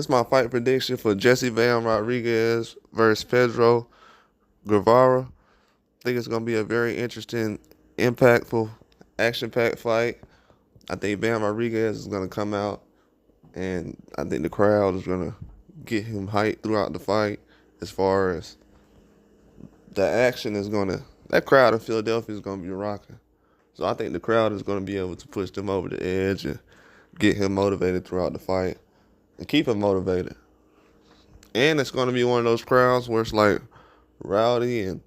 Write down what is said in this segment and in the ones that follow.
This is my fight prediction for Jesse Bam Rodriguez versus Pedro Guevara. I think it's going to be a very interesting, impactful, action-packed fight. I think Bam Rodriguez is going to come out, and I think the crowd is going to get him hyped throughout the fight. As far as the action is going to, that crowd in Philadelphia is going to be rocking. So I think the crowd is going to be able to push them over the edge and get him motivated throughout the fight and keep him motivated. And it's going to be one of those crowds where it's like rowdy, and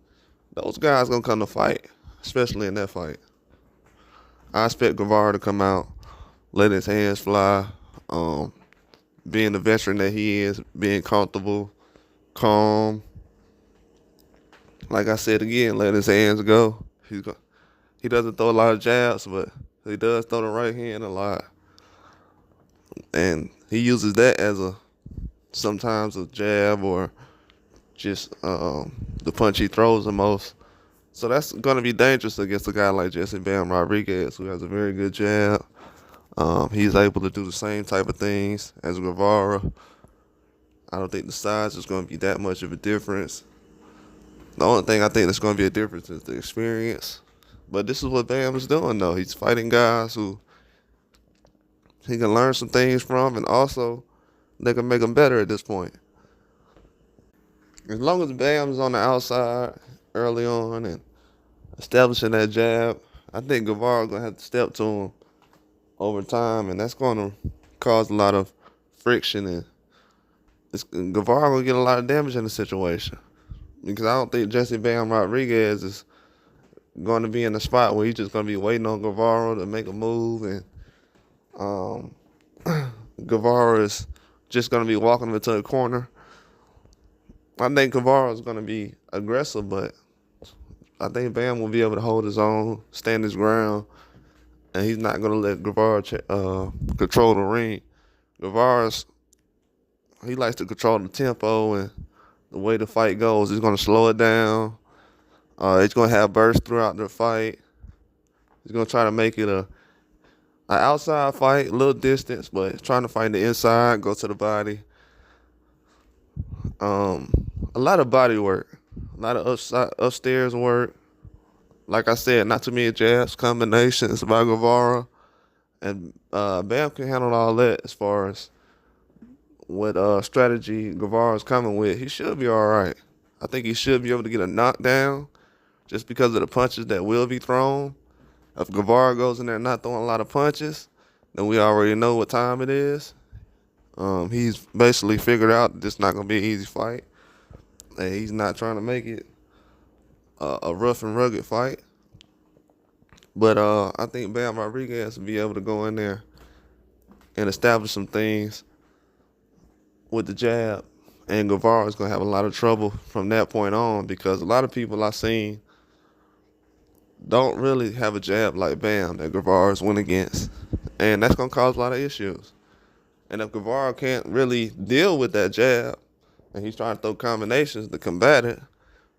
those guys going to come to fight, especially in that fight. I expect Guevara to come out, let his hands fly, being the veteran that he is, being comfortable, calm. Like I said again, let his hands go. He doesn't throw a lot of jabs, but he does throw the right hand a lot. And he uses that as sometimes a jab or just the punch he throws the most. So that's going to be dangerous against a guy like Jesse Bam Rodriguez, who has a very good jab. He's able to do the same type of things as Guevara. I don't think the size is going to be that much of a difference. The only thing I think that's going to be a difference is the experience. But this is what Bam is doing, though. He's fighting guys who he can learn some things from, and also they can make him better at this point. As long as Bam's on the outside early on and establishing that jab, I think Guevara's going to have to step to him over time, and that's going to cause a lot of friction, and Guevara going to get a lot of damage in the situation. Because I don't think Jesse Bam Rodriguez is going to be in a spot where he's just going to be waiting on Guevara to make a move, and Guevara is just going to be walking him into a corner. I think Guevara is going to be aggressive, but I think Bam will be able to hold his own, stand his ground, and he's not going to let Guevara control the ring. He likes to control the tempo and the way the fight goes. He's going to slow it down. He's going to have bursts throughout the fight. He's going to try to make it an outside fight, a little distance, but trying to fight the inside, go to the body. A lot of body work, a lot of upstairs work. Like I said, not too many jabs, combinations by Guevara. And Bam can handle all that as far as what strategy Guevara's coming with. He should be all right. I think he should be able to get a knockdown just because of the punches that will be thrown. If Guevara goes in there not throwing a lot of punches, then we already know what time it is. He's basically figured out this is not going to be an easy fight. And he's not trying to make it a rough and rugged fight. But I think Bam Rodriguez will be able to go in there and establish some things with the jab. And Guevara is going to have a lot of trouble from that point on, because a lot of people I've seen don't really have a jab like Bam that Guevara's went against. And that's going to cause a lot of issues. And if Guevara can't really deal with that jab, and he's trying to throw combinations to combat it,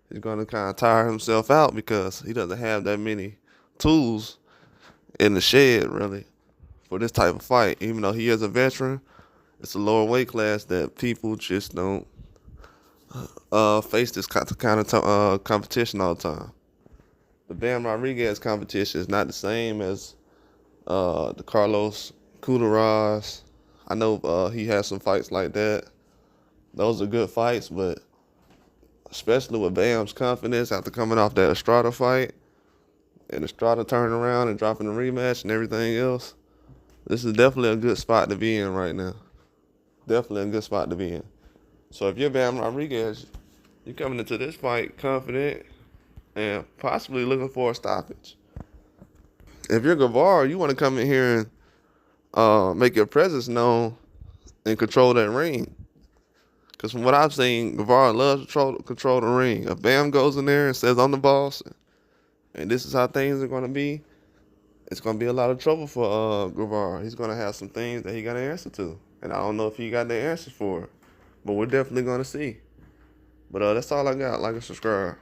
he's going to kind of tire himself out because he doesn't have that many tools in the shed, really, for this type of fight. Even though he is a veteran, it's a lower weight class that people just don't face this kind of competition all the time. The Bam Rodriguez competition is not the same as the Carlos Cuderas. I know he has some fights like that. Those are good fights, but especially with Bam's confidence after coming off that Estrada fight, and Estrada turning around and dropping the rematch and everything else, this is definitely a good spot to be in right now. Definitely a good spot to be in. So if you're Bam Rodriguez, you're coming into this fight confident and possibly looking for a stoppage. If you're Guevara, you want to come in here and make your presence known and control that ring. Because from what I've seen, Guevara loves to control the ring. If Bam goes in there and says, I'm the boss, and this is how things are going to be, it's going to be a lot of trouble for Guevara. He's going to have some things that he got to answer to. And I don't know if he got the answers for it. But we're definitely going to see. But that's all I got. Like and subscribe.